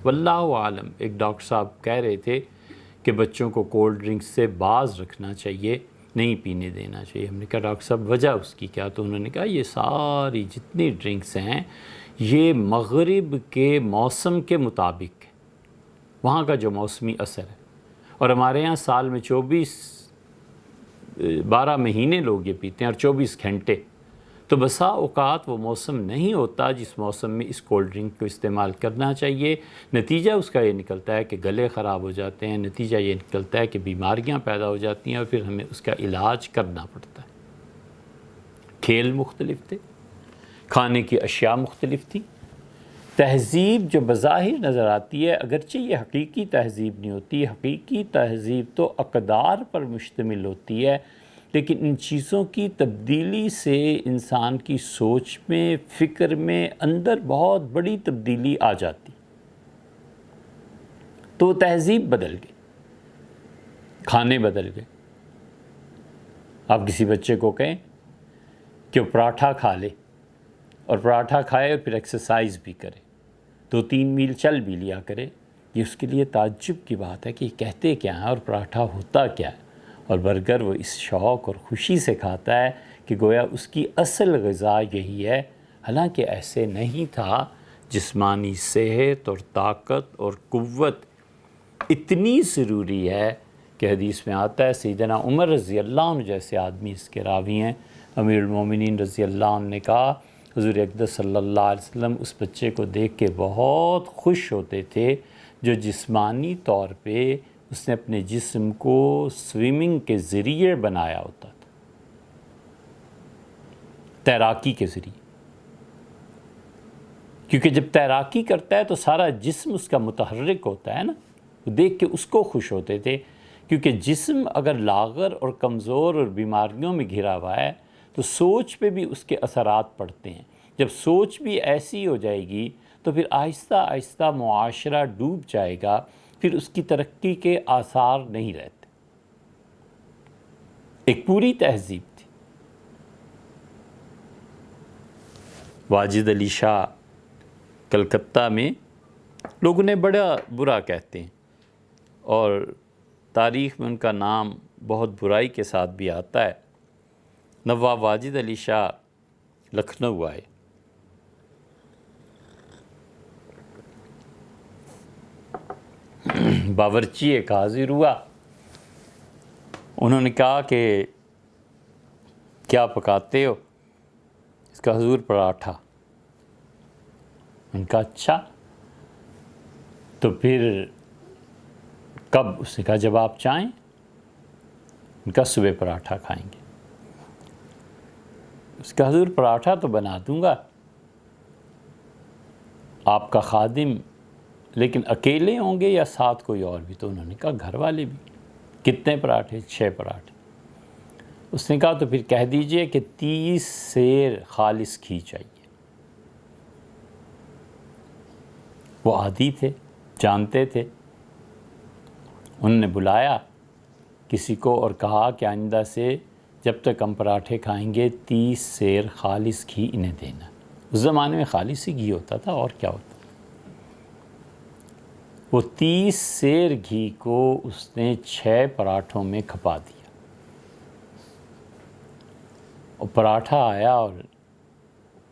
واللہ عالم. ایک ڈاکٹر صاحب کہہ رہے تھے کہ بچوں کو کولڈ ڈرنکس سے باز رکھنا چاہیے، نہیں پینے دینا چاہیے. ہم نے کہا ڈاکٹر صاحب وجہ اس کی کیا؟ تو انہوں نے کہا یہ ساری جتنی ڈرنکس ہیں یہ مغرب کے موسم کے مطابق ہے، وہاں کا جو موسمی اثر ہے. اور ہمارے یہاں سال میں 12 مہینے لوگ یہ پیتے ہیں اور 24 گھنٹے. تو بسا اوقات وہ موسم نہیں ہوتا جس موسم میں اس کولڈ ڈرنک کو استعمال کرنا چاہیے. نتیجہ اس کا یہ نکلتا ہے کہ گلے خراب ہو جاتے ہیں، نتیجہ یہ نکلتا ہے کہ بیماریاں پیدا ہو جاتی ہیں اور پھر ہمیں اس کا علاج کرنا پڑتا ہے. کھیل مختلف تھے، کھانے کی اشیاء مختلف تھیں. تہذیب جو بظاہر نظر آتی ہے اگرچہ یہ حقیقی تہذیب نہیں ہوتی، حقیقی تہذیب تو اقدار پر مشتمل ہوتی ہے، لیکن ان چیزوں کی تبدیلی سے انسان کی سوچ میں، فکر میں اندر بہت بڑی تبدیلی آ جاتی. تو تہذیب بدل گئی، کھانے بدل گئے. آپ کسی بچے کو کہیں کہ وہ پراٹھا کھا لے اور پراٹھا کھائے اور پھر ایکسرسائز بھی کرے، 2-3 میل چل بھی لیا کرے، یہ اس کے لیے تعجب کی بات ہے کہ یہ کہتے کیا ہیں اور پراٹھا ہوتا کیا ہے. اور برگر وہ اس شوق اور خوشی سے کھاتا ہے کہ گویا اس کی اصل غذا یہی ہے، حالانکہ ایسے نہیں تھا. جسمانی صحت اور طاقت اور قوت اتنی ضروری ہے کہ حدیث میں آتا ہے سیدنا عمر رضی اللہ عنہ جیسے آدمی اس کے راوی ہیں، امیر المومنین رضی اللہ عنہ نے کہا حضور اقدس صلی اللہ علیہ وسلم اس بچے کو دیکھ کے بہت خوش ہوتے تھے جو جسمانی طور پہ اس نے اپنے جسم کو سوئمنگ کے ذریعے بنایا ہوتا تھا، تیراکی کے ذریعے. کیونکہ جب تیراکی کرتا ہے تو سارا جسم اس کا متحرک ہوتا ہے نا، دیکھ کے اس کو خوش ہوتے تھے. کیونکہ جسم اگر لاغر اور کمزور اور بیماریوں میں گھرا ہوا ہے تو سوچ پہ بھی اس کے اثرات پڑتے ہیں. جب سوچ بھی ایسی ہو جائے گی تو پھر آہستہ آہستہ معاشرہ ڈوب جائے گا، پھر اس کی ترقی کے آثار نہیں رہتے. ایک پوری تہذیب تھی. واجد علی شاہ کلکتہ میں لوگ انہیں بڑا برا کہتے ہیں اور تاریخ میں ان کا نام بہت برائی کے ساتھ بھی آتا ہے. نواب واجد علی شاہ لکھنؤ آئے، باورچی ایک حاضر ہوا. انہوں نے کہا کہ کیا پکاتے ہو؟ اس کا حضور پراٹھا. ان کا اچھا تو پھر کب؟ اس نے کہا جب آپ چاہیں. ان کا صبح پراٹھا کھائیں گے. اس کا حضور پراٹھا تو بنا دوں گا، آپ کا خادم، لیکن اکیلے ہوں گے یا ساتھ کوئی اور بھی؟ تو انہوں نے کہا گھر والے بھی. کتنے پراٹھے؟ 6 پراٹھے. اس نے کہا تو پھر کہہ دیجئے کہ 30 سیر خالص گھی چاہیے. وہ عادی تھے، جانتے تھے. انہوں نے بلایا کسی کو اور کہا کہ آئندہ سے جب تک ہم پراٹھے کھائیں گے 30 سیر خالص گھی انہیں دینا. اس زمانے میں خالص ہی گھی ہوتا تھا، اور کیا ہوتا. وہ 30 سیر گھی کو اس نے 6 پراٹھوں میں کھپا دیا. اور پراٹھا آیا اور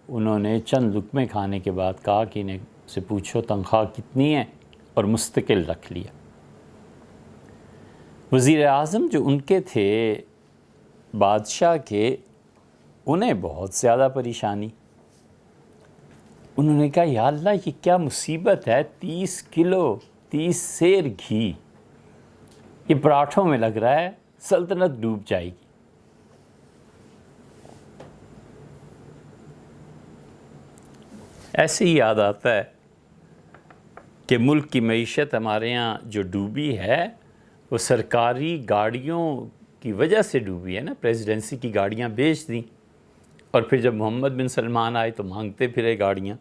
انہوں نے چند لقمے کھانے کے بعد کہا کہ انہیں سے پوچھو تنخواہ کتنی ہے، اور مستقل رکھ لیا. وزیر اعظم جو ان کے تھے بادشاہ کے، انہیں بہت زیادہ پریشانی. انہوں نے کہا یا اللہ یہ کیا مصیبت ہے، 30 کلو 30 سیر گھی یہ پراٹھوں میں لگ رہا ہے، سلطنت ڈوب جائے گی. ایسے ہی یاد آتا ہے کہ ملک کی معیشت ہمارے ہاں جو ڈوبی ہے وہ سرکاری گاڑیوں کی وجہ سے ڈوبی ہے نا. پریزیڈنسی کی گاڑیاں بیچ دیں اور پھر جب محمد بن سلمان آئے تو مانگتے پھرے گاڑیاں.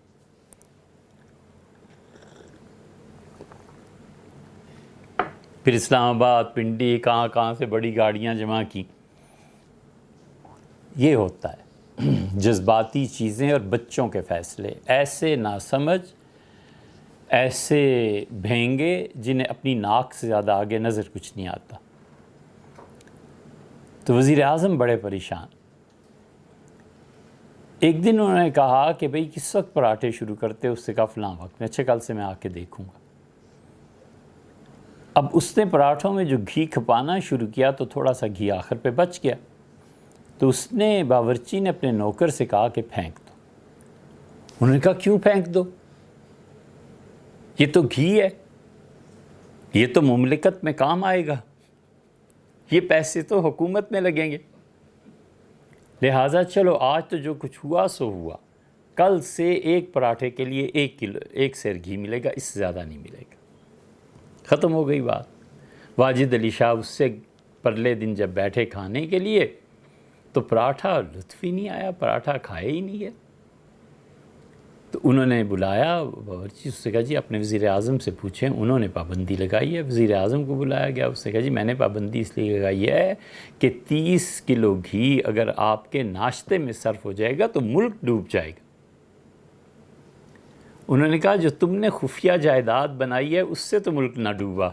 پھر اسلام آباد، پنڈی، کہاں کہاں سے بڑی گاڑیاں جمع کی. یہ ہوتا ہے جذباتی چیزیں اور بچوں کے فیصلے. ایسے ناسمجھ ایسے بھینگے جنہیں اپنی ناک سے زیادہ آگے نظر کچھ نہیں آتا۔ تو وزیر اعظم بڑے پریشان۔ ایک دن انہوں نے کہا کہ بھئی کس وقت پراٹھے شروع کرتے؟ اس سے کہا فلاں وقت میں۔ اچھا کل سے میں آ کے دیکھوں گا۔ اب اس نے پراٹھوں میں جو گھی کھپانا شروع کیا تو تھوڑا سا گھی آخر پہ بچ گیا، تو اس نے باورچی نے اپنے نوکر سے کہا کہ پھینک دو۔ انہوں نے کہا کیوں پھینک دو؟ یہ تو گھی ہے، یہ تو مملکت میں کام آئے گا، یہ پیسے تو حکومت میں لگیں گے، لہٰذا چلو آج تو جو کچھ ہوا سو ہوا، کل سے ایک پراٹھے کے لیے 1 سیر گھی ملے گا، اس سے زیادہ نہیں ملے گا۔ ختم ہو گئی بات۔ واجد علی شاہ اس سے پرلے دن جب بیٹھے کھانے کے لیے تو پراٹھا لطف ہی نہیں آیا، پراٹھا کھائے ہی نہیں ہے۔ تو انہوں نے بلایا باورچی، اس سے کہا جی اپنے وزیر اعظم سے پوچھیں، انہوں نے پابندی لگائی ہے۔ وزیر اعظم کو بلایا گیا، اس سے کہا جی میں نے پابندی اس لیے لگائی ہے کہ 30 کلو گھی اگر آپ کے ناشتے میں صرف ہو جائے گا تو ملک ڈوب جائے گا۔ انہوں نے کہا جو تم نے خفیہ جائیداد بنائی ہے اس سے تو ملک نہ ڈوبا،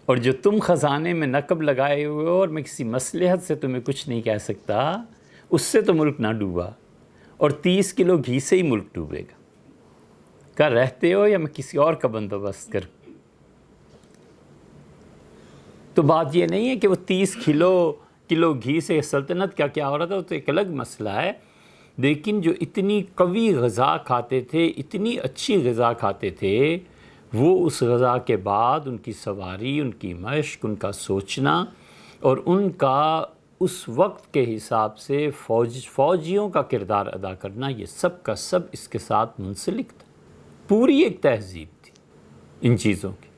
اور جو تم خزانے میں نقب لگائے ہوئے ہو اور میں کسی مصلحت سے تمہیں کچھ نہیں کہہ سکتا، اس سے تو ملک نہ ڈوبا، اور 30 کلو گھی سے ہی ملک ڈوبے گا۔ کہا رہتے ہو یا میں کسی اور کا بندوبست کروں؟ تو بات یہ نہیں ہے کہ وہ 30 کلو گھی سے سلطنت کا کیا ہو رہا تھا، وہ تو ایک الگ مسئلہ ہے، لیکن جو اتنی قوی غذا کھاتے تھے، اتنی اچھی غذا کھاتے تھے، وہ اس غذا کے بعد ان کی سواری، ان کی مشق، ان کا سوچنا اور ان کا اس وقت کے حساب سے فوجیوں کا کردار ادا کرنا، یہ سب کا سب اس کے ساتھ منسلک تھا۔ پوری ایک تہذیب تھی ان چیزوں کی۔